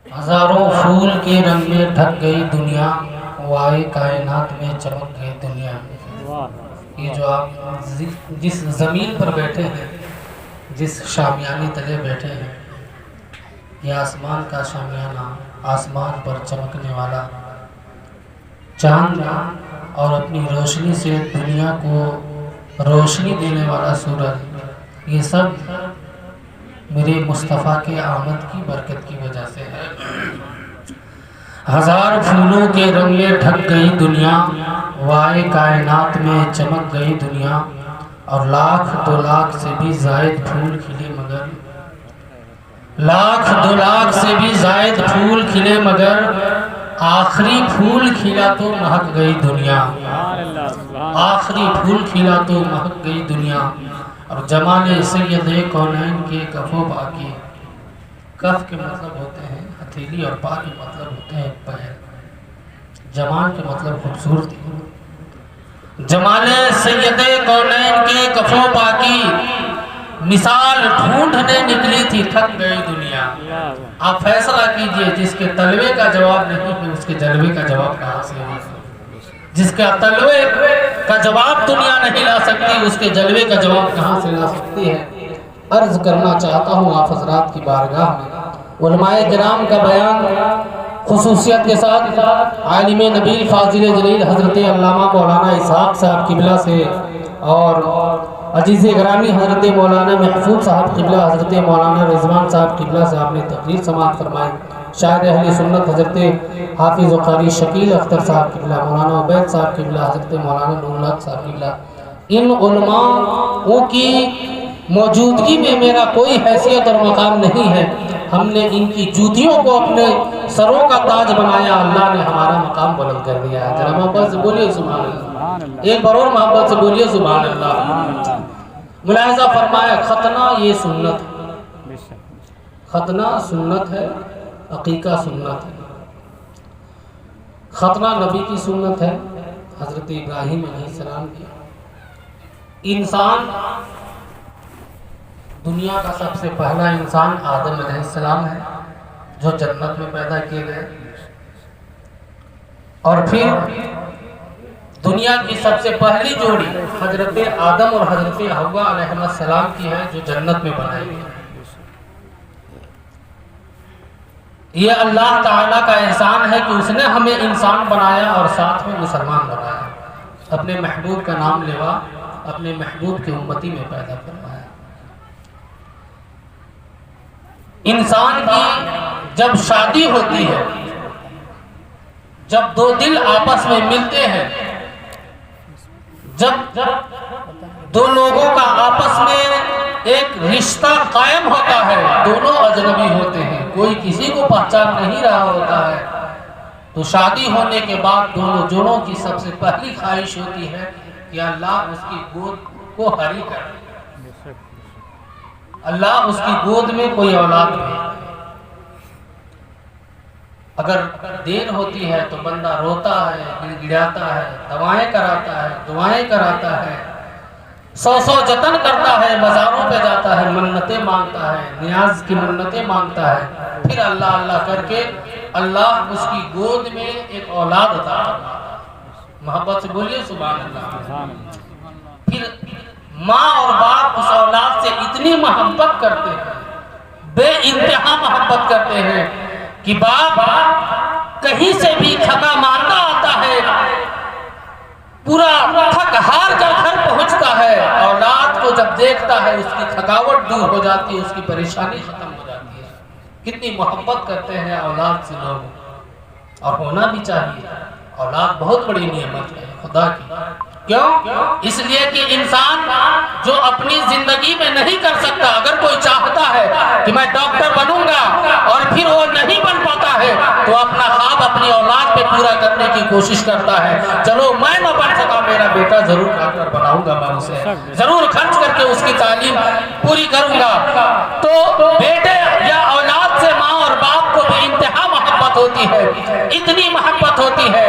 ہزاروں پھول کے رنگ میں ڈھک گئی دنیا، وائے کائنات میں چمک گئی دنیا۔ یہ جو آپ جس زمین پر بیٹھے ہیں، جس شامیانے تلے بیٹھے ہیں، یہ آسمان کا شامیانہ، آسمان پر چمکنے والا چاند اور اپنی روشنی سے دنیا کو روشنی دینے والا سورج، یہ سب میرے مصطفیٰ کے آمد کی برکت کی وجہ سے ہے۔ ہزار پھولوں کے رنگ میں ڈھک گئی دنیا، وائے کائنات میں چمک گئی دنیا، اور لاکھ دو لاکھ سے بھی زائد پھول کھلے مگر لاکھ دو لاکھ سے بھی زائد پھول کھلے مگر آخری پھول کھلا تو مہک گئی دنیا، آخری پھول کھلا تو مہک گئی دنیا۔ اور جمال سید کونین کے کف و پا کی، کف کے مطلب ہوتے ہیں ہتھیلی اور پا کے مطلب ہوتے ہیں پیر، جمال کے مطلب خوبصورتی۔ جمال سید کونین کے کف و پا کی مثال ڈھونڈنے نکلی تھی تھک گئی دنیا۔ آپ فیصلہ کیجئے، جس کے طلبے کا جواب نہیں ہے اس کے جلوے کا جواب کہاں سے ہے؟ جس کا طلبے کا جواب دنیا نہیں لا سکتی، اس کے جلوے کا جواب کہاں سے لا سکتی ہے؟ عرض کرنا چاہتا ہوں آپ حضرات کی بارگاہ میں، علماء کرام کا بیان خصوصیت کے ساتھ عالم نبیل فاضل جلیل حضرت علامہ مولانا اسحاق صاحب قبلہ سے اور عزیز گرامی حضرت مولانا محفوظ صاحب قبلہ، حضرت مولانا رضوان صاحب قبلہ سے آپ نے تقریر سماعت فرمائی۔ شاعر اہل سنت حضرت حافظ و قاری شکیل اختر صاحب قبلہ، مولانا عبید صاحب قبلہ، حضرت مولانا نور الحق صاحب قبلہ، ان علماء کی موجودگی میں میرا کوئی حیثیت اور مقام نہیں ہے۔ ہم نے ان کی جوتیوں کو اپنے سروں کا تاج بنایا، اللہ نے ہمارا مقام بلند کر دیا ہے۔ ذرا محبت سے بولیے سبحان اللہ، ایک بار اور محبت سے بولیے سبحان اللہ۔ ملاحظہ فرمایا، ختنہ یہ سنت ہے، ختنہ سنت ہے، عقیقہ سنت ہے۔ ختنہ نبی کی سنت ہے، حضرت ابراہیم علیہ السلام کی۔ انسان، دنیا کا سب سے پہلا انسان آدم علیہ السلام ہے، جو جنت میں پیدا کیے گئے، اور پھر دنیا کی سب سے پہلی جوڑی حضرت آدم اور حضرت حوا علیہ السلام کی ہے، جو جنت میں بنائی گئی۔ یہ اللہ تعالیٰ کا احسان ہے کہ اس نے ہمیں انسان بنایا اور ساتھ میں مسلمان بنایا، اپنے محبوب کا نام لیوا اپنے محبوب کی امتی میں پیدا فرمایا۔ انسان کی جب شادی ہوتی ہے، جب دو دل آپس میں ملتے ہیں، جب دو لوگوں کا آپس میں ایک رشتہ قائم ہوتا ہے، دونوں اجنبی ہوتے ہیں، کوئی کسی کو پہچان نہیں رہا ہوتا ہے، تو شادی ہونے کے بعد دونوں جوڑوں کی سب سے پہلی خواہش ہوتی ہے کہ اللہ اس کی گود کو ہری کر دے، اللہ اس کی گود میں کوئی اولاد دے۔ اگر دیر ہوتی ہے تو بندہ روتا ہے، گڑ گڑاتا ہے، دوائیں کراتا ہے، دعائیں کراتا ہے، سو جتن کرتا ہے، مزاروں پہ جاتا ہے، منتیں مانگتا ہے، نیاز کی منتیں مانگتا ہے، پھر اللہ اللہ کر کے اللہ اس کی گود میں ایک اولاد عطا کرتا ہے۔ محبت سے بولیے سبحان اللہ۔ پھر ماں اور باپ اس اولاد سے اتنی محبت کرتے ہیں، بے انتہا محبت کرتے ہیں کہ باپ کہیں سے بھی تھکا مارتا آتا ہے، پورا تھک ہار کر گھر پہنچتا ہے، اولاد کو جب دیکھتا ہے اس کی تھکاوٹ دور ہو جاتی ہے، اس کی پریشانی ختم ہو جاتی ہے۔ کتنی محبت کرتے ہیں اولاد سے لوگ، اور ہونا بھی چاہیے۔ اولاد بہت بڑی نعمت ہے خدا کی۔ کیوں؟ اس لیے کہ انسان جو اپنی زندگی میں نہیں کر سکتا، اگر کوئی چاہتا ہے کہ میں ڈاکٹر بنوں گا اور پھر وہ نہیں بن پاتا ہے، تو اپنا خواب اپنی اولاد پہ پورا کرنے کی کوشش کرتا ہے۔ چلو میں نہ بن سکا، میرا بیٹا ضرور ڈاکٹر بناؤں گا، میں اسے ضرور خرچ کر کے اس کی تعلیم پوری کروں گا۔ تو بیٹے یا اولاد سے ماں اور باپ کو بھی انتہا محبت ہوتی ہے، اتنی محبت ہوتی ہے۔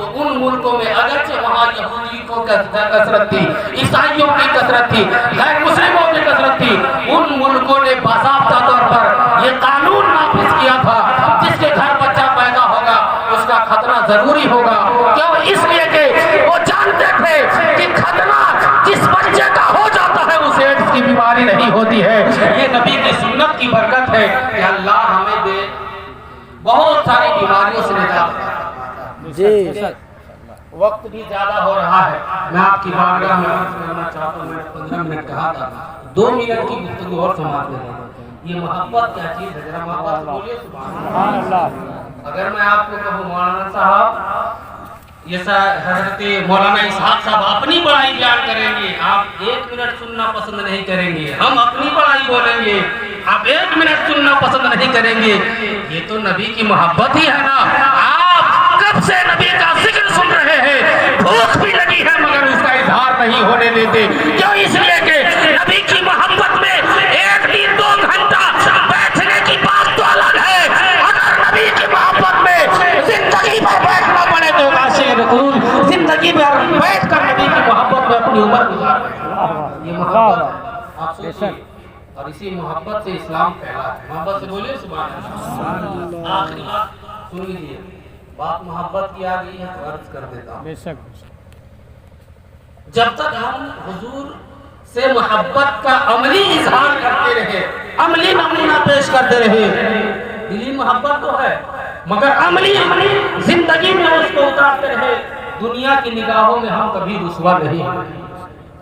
تو ان ملکوں میں اگرچہ وہاں یہودیوں کی کثرت تھی، عیسائیوں کی کثرت تھی، غیر مسلموں کی کثرت تھی، ان ملکوں نے باضابطہ طور پر یہ قانون نافذ کیا تھا جس کے گھر بچہ پیدا ہوگا اس کا ختنہ ضروری ہوگا۔ کیوں؟ اس لیے کہ وہ جانتے تھے کہ ختنہ جس بچے کا ہو جاتا ہے اسے ایڈز کی بیماری نہیں ہوتی ہے۔ یہ نبی کی سنت کی برکت ہے کہ اللہ ہمیں دے بہت ساری بیماریوں سے نجات۔ جی وقت بھی زیادہ ہو رہا ہے، میں آپ کی بارگاہ میں عرض کرنا چاہتا ہوں، میں 15 منٹ کہا تھا، 2 منٹ کی گفتگو اور سماعت لے رہا ہوں۔ یہ محبت کیا چیز ہے؟ ذرا محبت سے بولیے سبحان اللہ۔ اگر میں آپ کو کہوں مولانا صاحب، یہ حضرت مولانا اسحاق صاحب اپنی بڑائی بیان کریں گے، آپ 1 منٹ سننا پسند نہیں کریں گے، ہم اپنی بڑائی بولیں گے، آپ 1 منٹ سننا پسند نہیں کریں گے۔ یہ تو نبی کی محبت ہی ہے نا۔ آپ کب سے نبی کا ذکر سن رہے ہیں، بھوک بھی لگی ہے مگر اس کا اظہار نہیں ہونے دیتے۔ کیوں؟ اس لیے کہ نبی کی محبت میں 1 دن 2 گھنٹہ بیٹھنے کی بات تو الگ ہے، اگر نبی کی محبت میں زندگی بھر بیٹھنا پڑے تو عاشق رسول زندگی بھر بیٹھ کر نبی کی محبت میں اپنی عمر گزار رہے۔ یہ محبت آپ سوچیے، اور اسی محبت سے اسلام پھیلا ہے۔ محبت سے بولیے سبحان اللہ۔ آخری بات سن لیجیے، بات محبت کی آ گئی ہے تو عرض کر دیتا ہوں۔ بے شک جب تک ہم حضور سے محبت کا عملی اظہار کرتے رہے، عملی نمونہ پیش کرتے رہے، دلی محبت تو ہے مگر عملی زندگی میں اس کو اتارتے رہے، دنیا کی نگاہوں میں ہم کبھی رسوا نہیں ہیں۔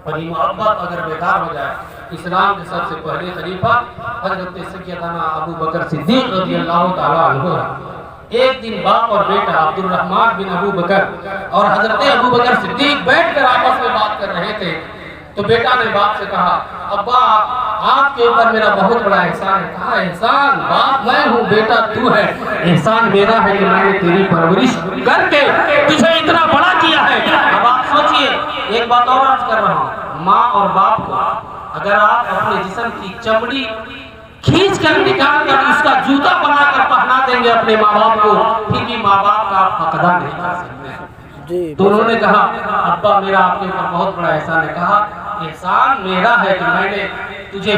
اور یہ محبت اگر بیکار ہو جائے، اسلام کے سب سے پہلے خلیفہ حضرت سیدنا ابو بکر صدیق رضی اللہ تعالیٰ عنہ، ایک دن باپ اور بیٹا عبد الرحمن بن ابو بکر اور حضرت ابو بکر صدیق بیٹھ کر آپس میں بات کر رہے تھے، تو بیٹا نے باپ سے کہا ابا آپ کے اوپر میرا بہت بڑا احسان ہے۔ کہا احسان؟ باپ میں ہوں، بیٹا تو ہے۔ احسان میرا ہے کہ میں نے تیری پرورش کر کے تجھے اتنا بڑا کیا ہے۔ اب آپ سوچئے، ایک بات اور عرض کر رہا ہوں، ماں اور باپ کو اگر آپ اپنے جسم کی چمڑی کھینچ کر نکال کر اس کا جوتا بنا کر پہنا دیں گے اپنے ماں باپ کو، پھر بھی ماں باپ کا آپ حق ادا نہیں کر سکتے۔ تو انہوں نے کہا ابا میرا آپ کے اوپر بہت بڑا احسان ہے۔ کہا احسان میرا ہے کہ میں نے تجھے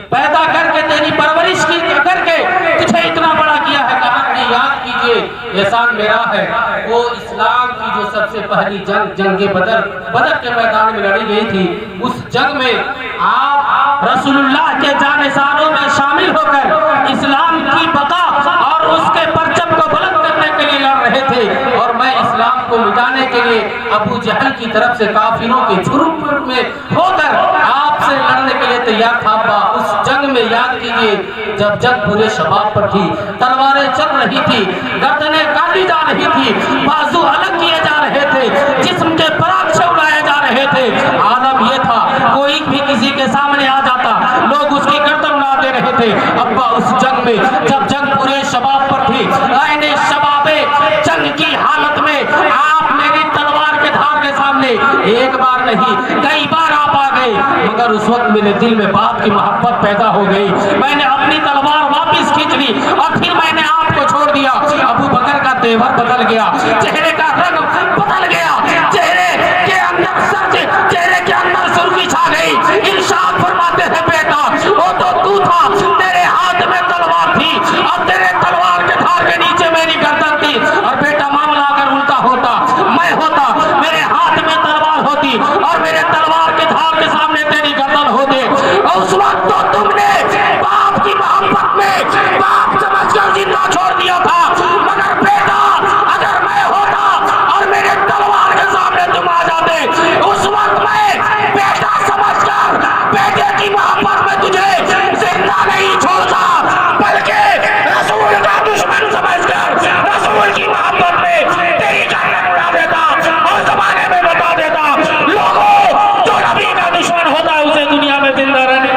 پیدا کر کے تیری پرورش کی کر کے تجھے اتنا بڑا کیا ہے۔ کہا کہ یاد کیجئے احسان میرا ہے۔ وہ اسلام کی جو سب سے پہلی جنگ بدر کے میدان میں لڑی گئی تھی، اس جنگ میں آپ رسول اللہ کے جانشانوں میں شامل ہو کر اسلام کی بقا اور اس کے پرچم کو بلند کرنے کے لیے لڑ رہے تھے، اور میں اسلام کو مٹانے کے لیے ابو جہل کی طرف سے کافروں کے جھرمٹ میں ہو کر آپ سے لڑنے کے لیے تیار تھا۔ اس جنگ میں یاد کیجئے جب جنگ پورے شباب پر تھی، تلواریں چل رہی تھی، گردنیں کاٹی جا رہی تھی، بازو الگ کیے جا رہے تھے، جسم کے پراگ سے اڑائے جا رہے تھے، عالم یہ تھا کوئی بھی کسی کے سامنے آ جاتا لوگ اس کی گردن اڑا دے رہے تھے۔ ابا اس جنگ میں جب جنگ پورے شباب پر تھی، عین شباب جنگ کی حالت میں آپ میری تلوار کے دھار کے سامنے ایک بار نہیں کئی بار آپ آ گئے، مگر اس وقت میرے دل میں باپ کی محبت پیدا ہو گئی، میں نے اپنی تلوار واپس کھینچ لی اور پھر میں نے آپ کو چھوڑ دیا۔ ابو بکر کا تیور بدل گیا، چہرے کا رنگ بدل گیا، چہرے کے اندر سرخی چھا گئی۔ ارشاد فرماتے ہیں بیٹا وہ تو تھا، تیرے ہاتھ میں تلوار تھی اور تیرے تلوار کے دھار کے نیچے میری گردن تھی، اور بیٹا معاملہ اگر الٹا ہوتا، میں ہوتا، میرے ہاتھ میں تلوار ہوتی اور میرے تلوار کے دھار کے سامنے تیری گردن ہوتے، اس وقت تو تم نے باپ کی محبت میں باپ سمجھ کر زندہ چھوڑ دیا تھا، مگر بیٹا اگر میں ہوتا اور میرے تلوار کے سامنے تم آ جاتے، اس وقت میں بیٹا سمجھ کر بیٹے کی محبت میں تجھے زندہ نہیں چھوڑتا، بلکہ رسول کا دشمن سمجھ کر رسول کی محبت میں تیری جان اڑا دیتا اور زمانے میں بتا دیتا لوگوں جو نبی کا دشمن ہوتا ہے اسے دنیا میں زندہ رہنے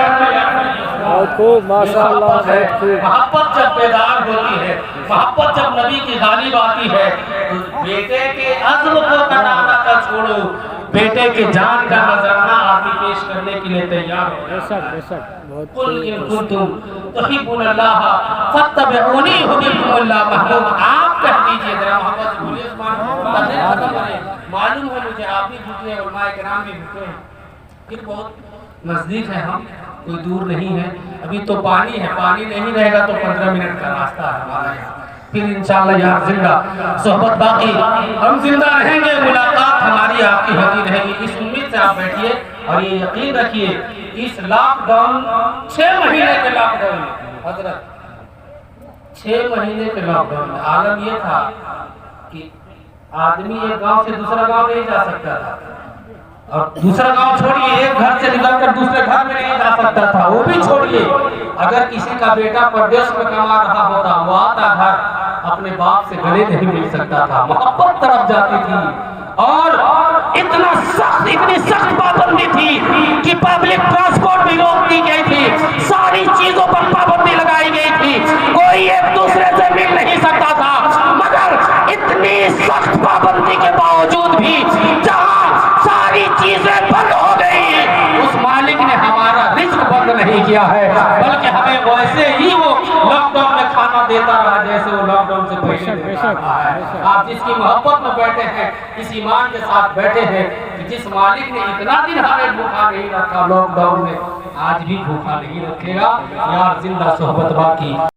بہت خوب ماشاءاللہ، بہت خوب۔ محبت جب بیدار ہوتی ہے، محبت جب نبی کی غالب آتی ہے تو بیٹے کے عزم کو کٹانا کا چھوڑو، بیٹے کے جان کا نذرانہ آتی پیش کرنے کے لیے تیار ہو۔ بے شک بے شک، بہت قل ان کنتم تحبون اللہ فاتبعونی یحببکم اللہ۔ محبوب آپ کہہ دیجئے ذرا محبت سے بولیے سبحان اللہ۔ معلوم ہے مجھے آپ بھی بھوکے ہیں، علماء کرام بھی بھوکے ہیں، پھر بہت نزدیک ہے، ہم کوئی دور نہیں ہے، ابھی تو پانی ہے، پانی نہیں رہے گا تو 15 منٹ کا راستہ ہے ہمارا یہاں، پھر انشاءاللہ یہاں زندہ صحبت باقی، ہم زندہ رہیں گے، ملاقات ہماری آپ کی ہوتی رہے گی، اس امید سے آپ بیٹھیے اور یہ یقین رکھیے اس لاک ڈاؤن 6 مہینے کے لاک ڈاؤن میں حضرت 6 مہینے کے لاک ڈاؤن میں عالم یہ تھا کہ آدمی ایک گاؤں سے دوسرا گاؤں نہیں جا سکتا تھا، اور دوسرا گاؤں چھوڑیے، ایک گھر سے نکل کر دوسرے گھر میں نہیں جا سکتا تھا، وہ بھی چھوڑیے، اگر کسی کا بیٹا پردیش میں کما رہا ہوتا وہ آتا گھر اپنے باپ سے گلے نہیں مل سکتا تھا، محبت طرف جاتی تھی، اور اتنی سخت پابندی تھی کہ پبلک ٹرانسپورٹ بھی روک دی گئی تھی، ساری چیزوں پر پابندی لگائی گئی تھی، کوئی ایک دوسرے سے مل نہیں سکتا تھا، مگر اتنی سخت پابندی کے باوجود بھی جہاں ساری چیزیں بند ہو گئی، اس مالک نے ہمارا رزق بند نہیں کیا ہے، بلکہ ہمیں ویسے ہی وہ لاک ڈاؤن میں کھانا دیتا رہا جیسے وہ لاک ڈاؤن سے پہلے دیتا رہا ہے۔ آپ جس کی محبت میں بیٹھے ہیں، اس ایمان کے ساتھ بیٹھے ہیں کہ جس مالک نے اتنا دن ہمیں بھوکا نہیں رکھا لاک ڈاؤن میں، آج بھی بھوکا نہیں رکھے گا، یار زندہ صحبت باقی۔